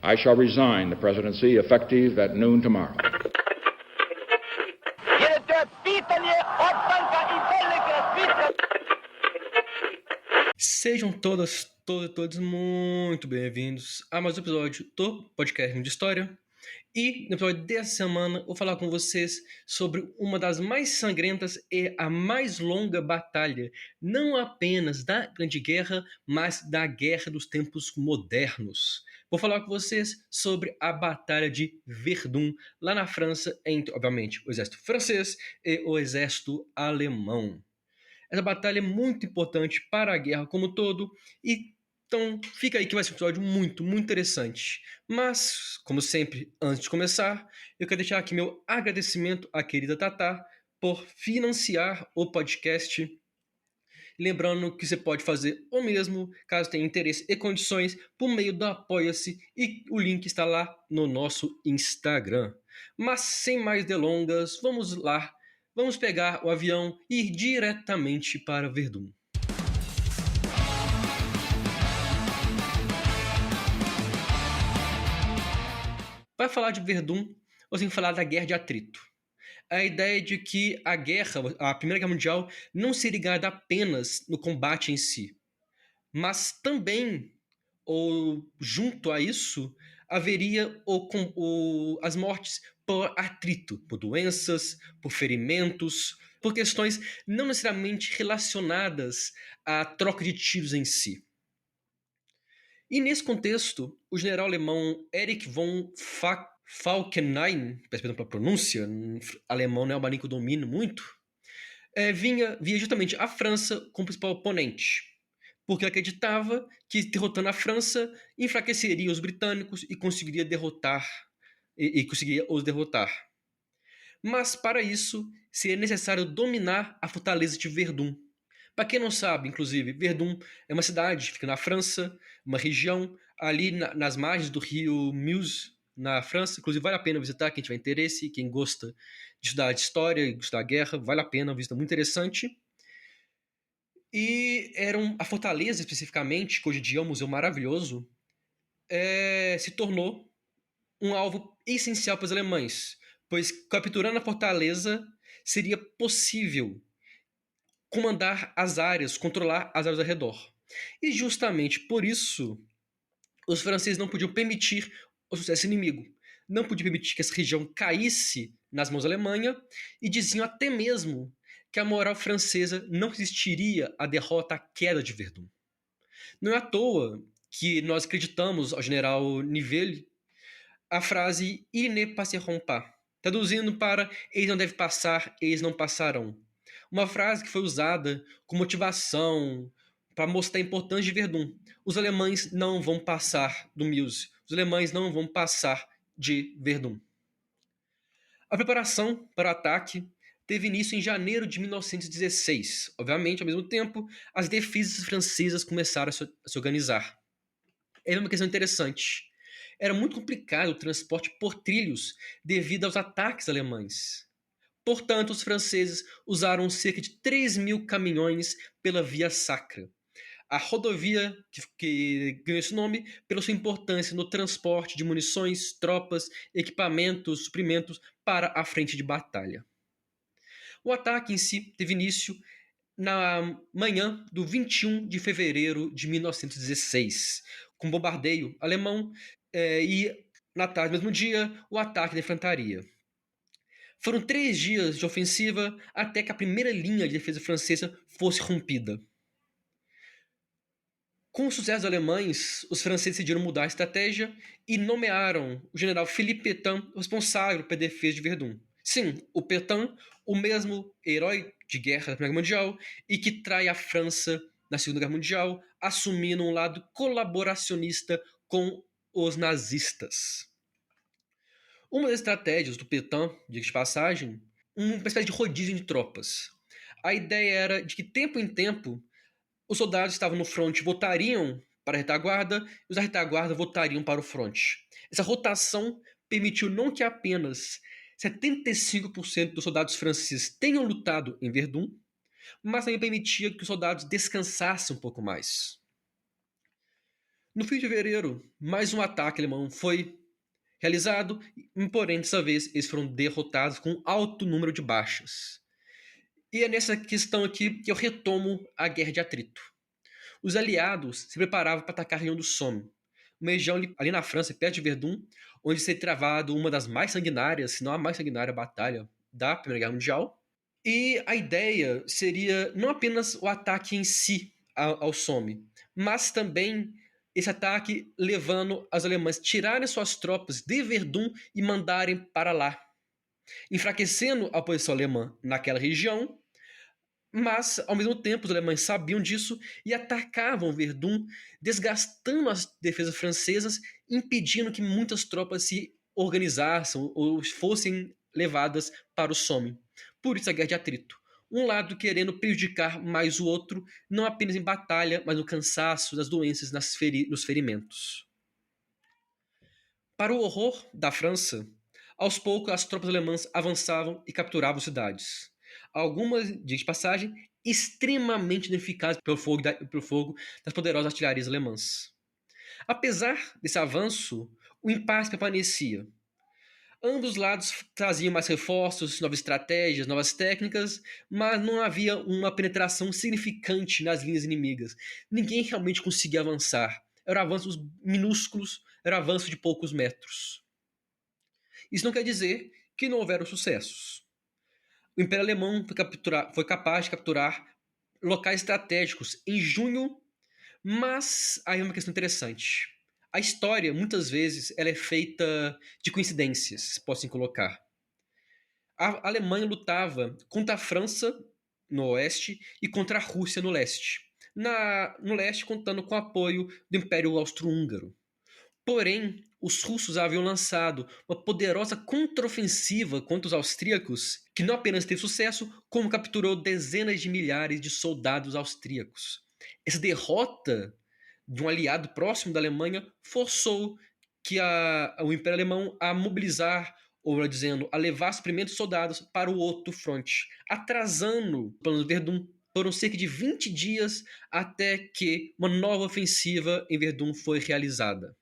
I shall resign the presidency effective at noon tomorrow. Sejam todas, todos muito bem-vindos a mais um episódio do Podcast de História. E no episódio dessa semana eu vou falar com vocês sobre uma das mais sangrentas e a mais longa batalha, não apenas da Grande Guerra, mas da Guerra dos Tempos Modernos. Vou falar com vocês sobre a Batalha de Verdun, lá na França, entre, obviamente, o exército francês e o exército alemão. Essa batalha é muito importante para a guerra como um todo, e então fica aí que vai ser um episódio muito interessante. Mas, como sempre, antes de começar, eu quero deixar aqui meu agradecimento à querida Tatá por financiar o podcast. Lembrando que você pode fazer o mesmo, caso tenha interesse e condições, por meio do Apoia-se, e o link está lá no nosso Instagram. Mas sem mais delongas, vamos lá. Vamos pegar o avião e ir diretamente para Verdun. Para falar de Verdun, você tem que falar da Guerra de Atrito. A ideia de que a Primeira Guerra Mundial, não se ligada apenas no combate em si, mas também, ou junto a isso, haveria as mortes por atrito, por doenças, por ferimentos, por questões não necessariamente relacionadas à troca de tiros em si. E nesse contexto, o general alemão Erich von Falkenhayn, peço perdão pela pronúncia, alemão não é uma língua que eu domino muito, via justamente a França como principal oponente, porque acreditava que derrotando a França enfraqueceria os britânicos e conseguiria conseguiria os derrotar. Mas para isso seria necessário dominar a fortaleza de Verdun. Para quem não sabe, inclusive, Verdun é uma cidade, fica na França, uma região ali nas margens do rio Meuse, na França. Inclusive vale a pena visitar, quem tiver interesse, quem gosta de estudar de história e estudar guerra, vale a pena, uma visita muito interessante. E a fortaleza, especificamente, que hoje em dia é um museu maravilhoso, se tornou um alvo essencial para os alemães, pois capturando a fortaleza seria possível comandar as áreas, controlar as áreas ao redor. E justamente por isso, os franceses não podiam permitir o sucesso inimigo. Não podiam permitir que essa região caísse nas mãos da Alemanha, e diziam até mesmo que a moral francesa não resistiria à derrota, à queda de Verdun. Não é à toa que nós acreditamos ao general Nivelle a frase "Ils ne passeront pas", traduzindo para "eles não devem passar, eles não passarão". Uma frase que foi usada com motivação para mostrar a importância de Verdun. Os alemães não vão passar do Meuse. Os alemães não vão passar de Verdun. A preparação para o ataque teve início em janeiro de 1916. Obviamente, ao mesmo tempo, as defesas francesas começaram a se organizar. É uma questão interessante. Era muito complicado o transporte por trilhos devido aos ataques alemães. Portanto, os franceses usaram cerca de 3.000 caminhões pela Via Sacra. A rodovia que ganhou esse nome pela sua importância no transporte de munições, tropas, equipamentos, suprimentos para a frente de batalha. O ataque em si teve início na manhã do 21 de fevereiro de 1916, com bombardeio alemão e, na tarde do mesmo dia, o ataque da infantaria. Foram 3 dias de ofensiva até que a primeira linha de defesa francesa fosse rompida. Com o sucesso dos alemães, os franceses decidiram mudar a estratégia e nomearam o general Philippe Pétain responsável pela defesa de Verdun. Sim, o Pétain, o mesmo herói de guerra da Primeira Guerra Mundial e que trai a França na Segunda Guerra Mundial, assumindo um lado colaboracionista com os nazistas. Uma das estratégias do Pétain, de passagem, uma espécie de rodízio de tropas. A ideia era de que, tempo em tempo, os soldados que estavam no fronte voltariam para a retaguarda e os da retaguarda voltariam para o fronte. Essa rotação permitiu não que apenas 75% dos soldados franceses tenham lutado em Verdun, mas também permitia que os soldados descansassem um pouco mais. No fim de fevereiro, mais um ataque alemão foi realizado, porém, dessa vez, eles foram derrotados com um alto número de baixas. E é nessa questão aqui que eu retomo a Guerra de Atrito. Os aliados se preparavam para atacar a região do Somme, uma região ali na França, perto de Verdun, onde seria travado uma das mais sanguinárias, se não a mais sanguinária batalha da Primeira Guerra Mundial. E a ideia seria não apenas o ataque em si ao Somme, mas também esse ataque levando os alemães a tirarem suas tropas de Verdun e mandarem para lá, enfraquecendo a posição alemã naquela região. Mas, ao mesmo tempo, os alemães sabiam disso e atacavam Verdun, desgastando as defesas francesas, impedindo que muitas tropas se organizassem ou fossem levadas para o Somme. Por isso a guerra de atrito. Um lado querendo prejudicar mais o outro, não apenas em batalha, mas no cansaço, nas doenças, nos ferimentos. Para o horror da França, aos poucos as tropas alemãs avançavam e capturavam cidades. Algumas, de passagem, extremamente danificadas pelo fogo das poderosas artilharias alemãs. Apesar desse avanço, o impasse permanecia. Ambos os lados traziam mais reforços, novas estratégias, novas técnicas, mas não havia uma penetração significante nas linhas inimigas. Ninguém realmente conseguia avançar. Eram avanços minúsculos, era avanço de poucos metros. Isso não quer dizer que não houveram sucessos. O Império Alemão foi capaz de capturar locais estratégicos em junho, mas aí é uma questão interessante. A história, muitas vezes, ela é feita de coincidências, posso colocar. A Alemanha lutava contra a França no oeste e contra a Rússia no leste. No leste, contando com o apoio do Império Austro-Húngaro. Porém, os russos haviam lançado uma poderosa contraofensiva contra os austríacos, que não apenas teve sucesso, como capturou dezenas de milhares de soldados austríacos. Essa derrota de um aliado próximo da Alemanha forçou que o Império Alemão a mobilizar, ou dizendo, a levar os primeiros soldados para o outro fronte, atrasando o plano de Verdun. Foram cerca de 20 dias até que uma nova ofensiva em Verdun foi realizada.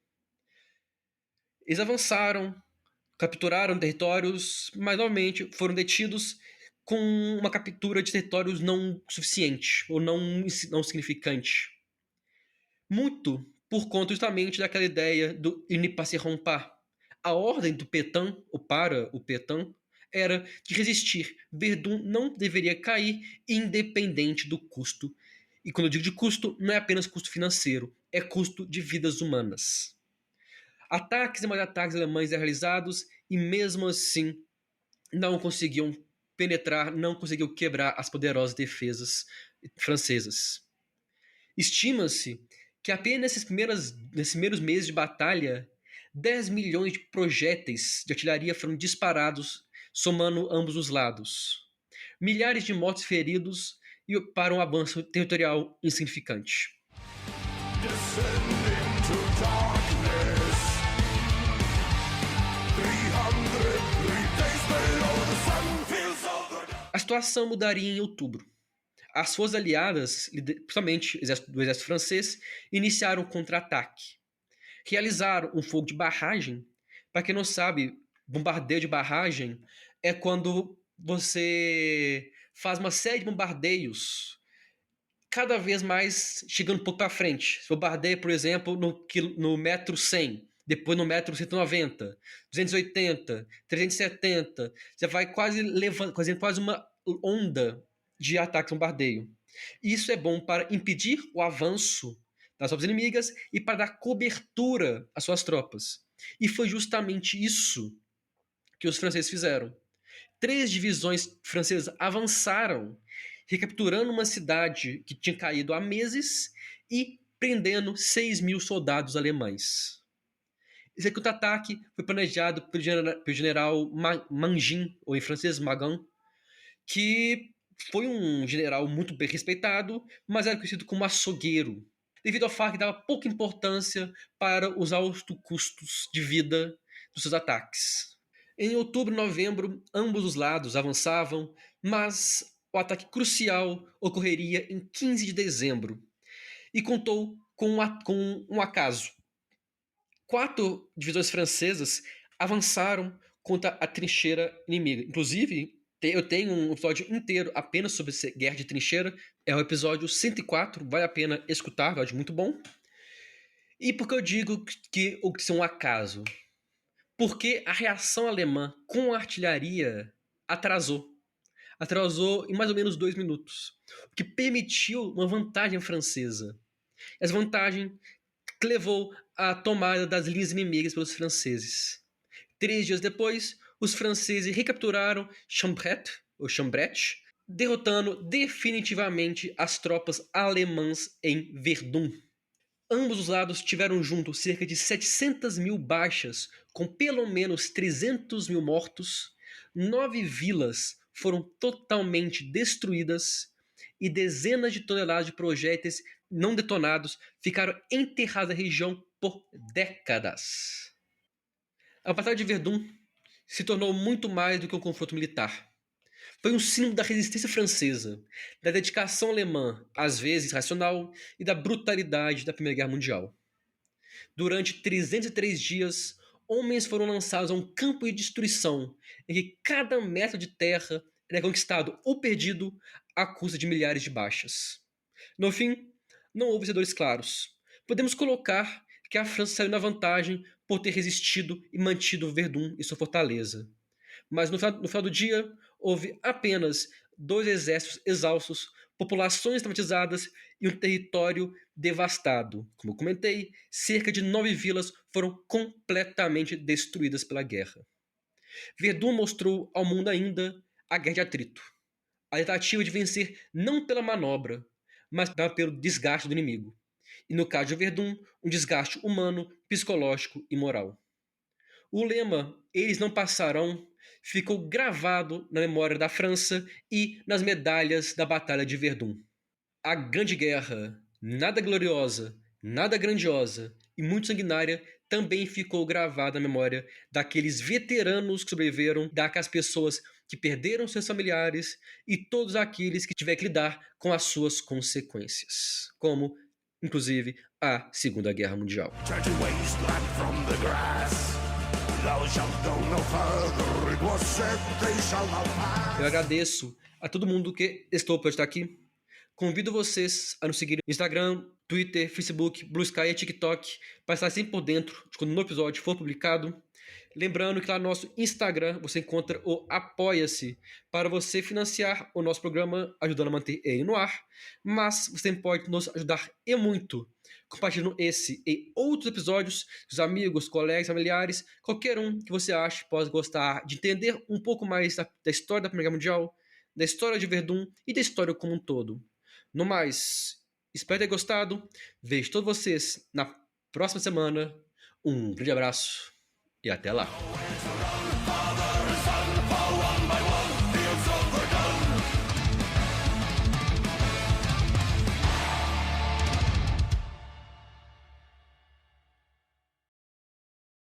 Eles avançaram, capturaram territórios, mas novamente foram detidos com uma captura de territórios não suficiente ou não significante. Muito por conta justamente daquela ideia do il ne pas rompa. A ordem do Petain, ou para o Petain, era de resistir. Verdun não deveria cair independente do custo. E quando eu digo de custo, não é apenas custo financeiro, é custo de vidas humanas. Ataques e mais ataques alemães eram realizados e mesmo assim não conseguiam penetrar, não conseguiam quebrar as poderosas defesas francesas. Estima-se que apenas nesses primeiros meses de batalha, 10 milhões de projéteis de artilharia foram disparados, somando ambos os lados. Milhares de mortos e feridos e para um avanço territorial insignificante. A situação mudaria em outubro. As forças aliadas, principalmente do exército francês, iniciaram um contra-ataque. Realizaram um fogo de barragem. Para quem não sabe, bombardeio de barragem é quando você faz uma série de bombardeios, cada vez mais chegando um pouco para frente. Você bombardeia, por exemplo, no metro 100, depois no metro 190, 280, 370. Você vai fazendo quase uma onda de ataque e bombardeio. Isso é bom para impedir o avanço das tropas inimigas e para dar cobertura às suas tropas. E foi justamente isso que os franceses fizeram. 3 divisões francesas avançaram, recapturando uma cidade que tinha caído há meses e prendendo 6 mil soldados alemães. Esse contra-ataque foi planejado pelo general Mangin, ou em francês Magan, que foi um general muito bem respeitado, mas era conhecido como açougueiro, devido ao fato que dava pouca importância para os altos custos de vida dos seus ataques. Em outubro e novembro, ambos os lados avançavam, mas o ataque crucial ocorreria em 15 de dezembro e contou com um acaso. 4 divisões francesas avançaram contra a trincheira inimiga. Inclusive, eu tenho um episódio inteiro apenas sobre guerra de trincheira. É o episódio 104, vale a pena escutar, episódio muito bom. E por que eu digo que isso é um acaso? Porque a reação alemã com a artilharia atrasou. Atrasou em mais ou menos 2 minutos, o que permitiu uma vantagem francesa. Essa vantagem levou à tomada das linhas inimigas pelos franceses. 3 dias depois, os franceses recapturaram Chambret, derrotando definitivamente as tropas alemãs em Verdun. Ambos os lados tiveram junto cerca de 700 mil baixas, com pelo menos 300 mil mortos. 9 vilas foram totalmente destruídas e dezenas de toneladas de projéteis não detonados ficaram enterrados na região por décadas. A Batalha de Verdun se tornou muito mais do que um confronto militar. Foi um símbolo da resistência francesa, da dedicação alemã, às vezes racional, e da brutalidade da Primeira Guerra Mundial. Durante 303 dias, homens foram lançados a um campo de destruição, em que cada metro de terra era conquistado ou perdido à custa de milhares de baixas. No fim, não houve vencedores claros. Podemos colocar que a França saiu na vantagem por ter resistido e mantido Verdun e sua fortaleza. Mas no final do dia, houve apenas 2 exércitos exaustos, populações traumatizadas e um território devastado. Como eu comentei, cerca de 9 vilas foram completamente destruídas pela guerra. Verdun mostrou ao mundo ainda a guerra de atrito. A tentativa de vencer não pela manobra, mas pelo desgaste do inimigo. E no caso de Verdun, um desgaste humano, psicológico e moral. O lema "Eles não passarão" ficou gravado na memória da França e nas medalhas da Batalha de Verdun. A Grande Guerra, nada gloriosa, nada grandiosa e muito sanguinária, também ficou gravada na memória daqueles veteranos que sobreviveram, daquelas pessoas que perderam seus familiares e todos aqueles que tiveram que lidar com as suas consequências, como, inclusive, a Segunda Guerra Mundial. Eu agradeço a todo mundo que estou por estar aqui. Convido vocês a nos seguir no Instagram, Twitter, Facebook, Blue Sky e TikTok para estar sempre por dentro de quando um novo episódio for publicado. Lembrando que lá no nosso Instagram você encontra o Apoia-se para você financiar o nosso programa, ajudando a manter ele no ar. Mas você pode nos ajudar e muito compartilhando esse e outros episódios com os amigos, colegas, familiares, qualquer um que você ache possa gostar de entender um pouco mais da história da Primeira Guerra Mundial, da história de Verdun e da história como um todo. No mais, espero ter gostado. Vejo todos vocês na próxima semana. Um grande abraço e até lá.